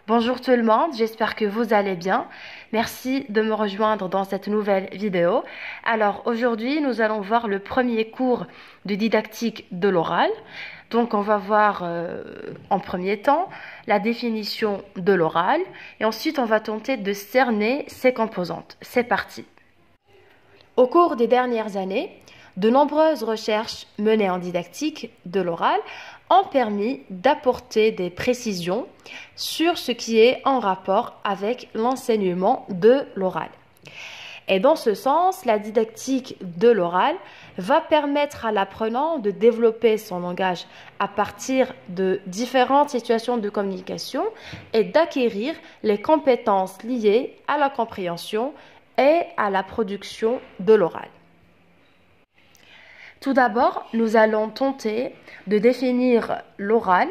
Bonjour tout le monde, j'espère que vous allez bien. Merci de me rejoindre dans cette nouvelle vidéo. Alors aujourd'hui, nous allons voir le premier cours de didactique de l'oral. Donc on va voir en premier temps la définition de l'oral et ensuite on va tenter de cerner ses composantes. C'est parti. Au cours des dernières années, de nombreuses recherches menées en didactique de l'oral ont permis d'apporter des précisions sur ce qui est en rapport avec l'enseignement de l'oral. Et dans ce sens, la didactique de l'oral va permettre à l'apprenant de développer son langage à partir de différentes situations de communication et d'acquérir les compétences liées à la compréhension et à la production de l'oral. Tout d'abord, nous allons tenter de définir l'oral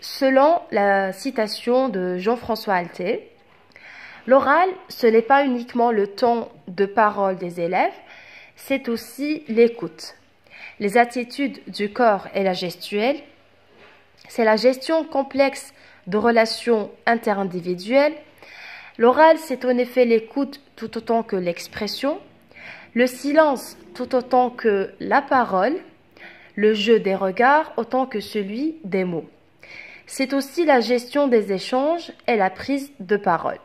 selon la citation de Jean-François Alter. L'oral, ce n'est pas uniquement le temps de parole des élèves, c'est aussi l'écoute, les attitudes du corps et la gestuelle. C'est la gestion complexe de relations interindividuelles. L'oral, c'est en effet l'écoute tout autant que l'expression, le silence tout autant que la parole, le jeu des regards autant que celui des mots. C'est aussi la gestion des échanges et la prise de parole.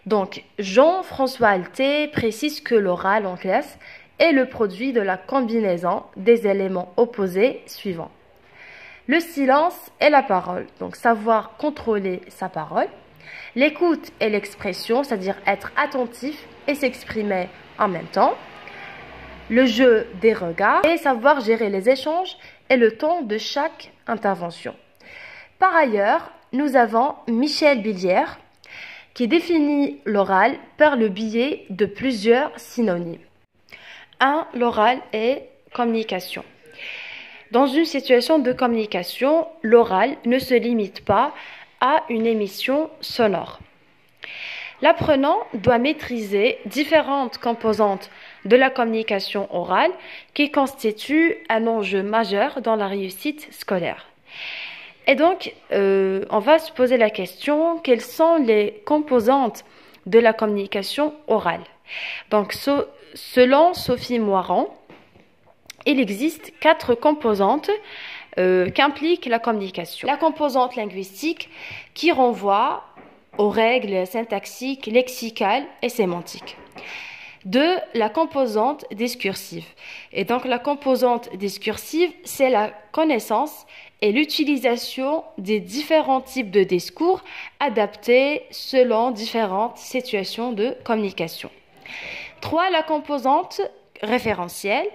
Donc, Jean-François Alter précise que l'oral en classe est le produit de la combinaison des éléments opposés suivants. Le silence et la parole, donc savoir contrôler sa parole. L'écoute et l'expression, c'est-à-dire être attentif et s'exprimer en même temps. Le jeu des regards et savoir gérer les échanges et le temps de chaque intervention. Par ailleurs, nous avons Michel Billière qui définit l'oral par le biais de plusieurs synonymes. 1. L'oral est communication. Dans une situation de communication, l'oral ne se limite pas à une émission sonore. L'apprenant doit maîtriser différentes composantes de la communication orale qui constituent un enjeu majeur dans la réussite scolaire. Et donc, on va se poser la question, quelles sont les composantes de la communication orale? Donc, selon Sophie Moiran, il existe 4 composantes qu'implique la communication. La composante linguistique qui renvoie aux règles syntaxiques, lexicales et sémantiques. 2. La composante discursive. Et donc la composante discursive, c'est la connaissance et l'utilisation des différents types de discours adaptés selon différentes situations de communication. 3. La composante référentielle.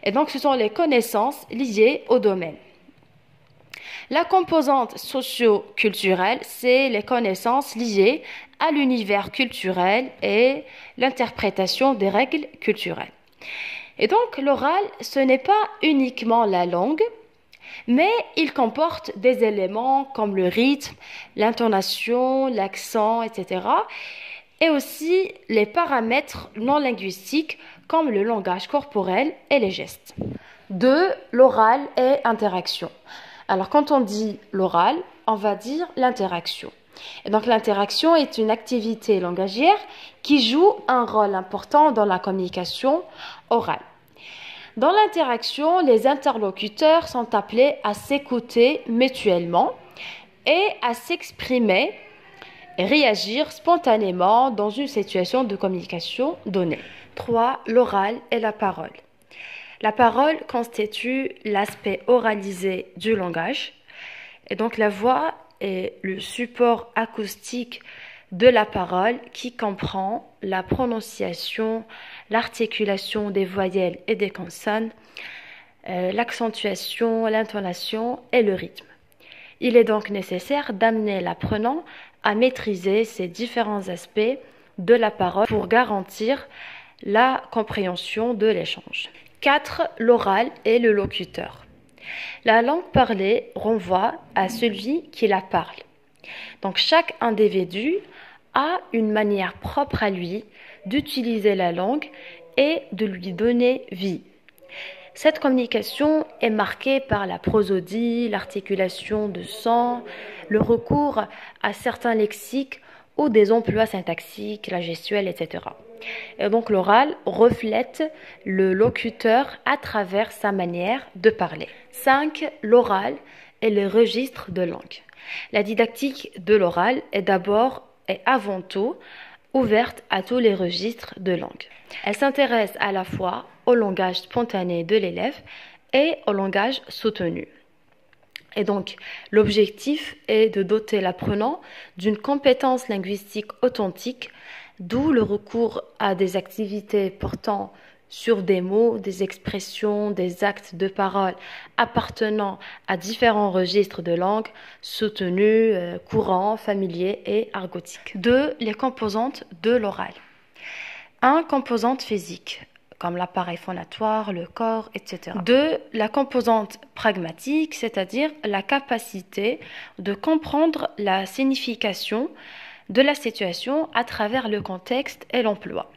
Et donc ce sont les connaissances liées au domaine. La composante socio-culturelle, c'est les connaissances liées à l'univers culturel et l'interprétation des règles culturelles. Et donc, l'oral, ce n'est pas uniquement la langue, mais il comporte des éléments comme le rythme, l'intonation, l'accent, etc. Et aussi les paramètres non linguistiques comme le langage corporel et les gestes. 2. L'oral et interaction. Alors, quand on dit l'oral, on va dire l'interaction. Et donc, l'interaction est une activité langagière qui joue un rôle important dans la communication orale. Dans l'interaction, les interlocuteurs sont appelés à s'écouter mutuellement et à s'exprimer et réagir spontanément dans une situation de communication donnée. 3. L'oral et la parole. La parole constitue l'aspect oralisé du langage et donc la voix est le support acoustique de la parole qui comprend la prononciation, l'articulation des voyelles et des consonnes, l'accentuation, l'intonation et le rythme. Il est donc nécessaire d'amener l'apprenant à maîtriser ces différents aspects de la parole pour garantir la compréhension de l'échange. 4. L'oral et le locuteur. La langue parlée renvoie à celui qui la parle. Donc chaque individu a une manière propre à lui d'utiliser la langue et de lui donner vie. Cette communication est marquée par la prosodie, l'articulation de sons, le recours à certains lexiques ou des emplois syntaxiques, la gestuelle, etc. Et donc l'oral reflète le locuteur à travers sa manière de parler. 5. L'oral et le registre de langue. La didactique de l'oral est d'abord et avant tout ouverte à tous les registres de langue. Elle s'intéresse à la fois au langage spontané de l'élève et au langage soutenu. Et donc, l'objectif est de doter l'apprenant d'une compétence linguistique authentique, d'où le recours à des activités portant sur des mots, des expressions, des actes de parole appartenant à différents registres de langue, soutenus, courants, familiers et argotiques. 2. Les composantes de l'oral. 1. Composante physique, comme l'appareil phonatoire, le corps, etc. 2. La composante pragmatique, c'est-à-dire la capacité de comprendre la signification de la situation à travers le contexte et l'emploi.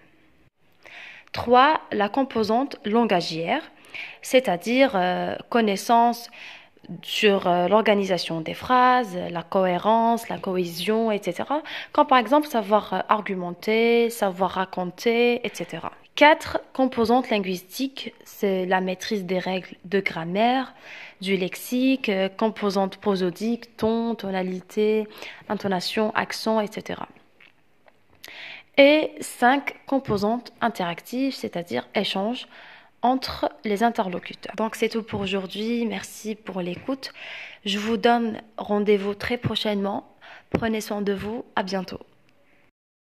3. La composante langagière, c'est-à-dire connaissance sur l'organisation des phrases, la cohérence, la cohésion, etc. Comme par exemple savoir argumenter, savoir raconter, etc. 4. Composantes linguistiques, c'est la maîtrise des règles de grammaire, du lexique, composantes prosodiques, ton, tonalité, intonation, accent, etc. Et 5. Composantes interactives, c'est-à-dire échange entre les interlocuteurs. Donc c'est tout pour aujourd'hui, merci pour l'écoute. Je vous donne rendez-vous très prochainement. Prenez soin de vous, à bientôt.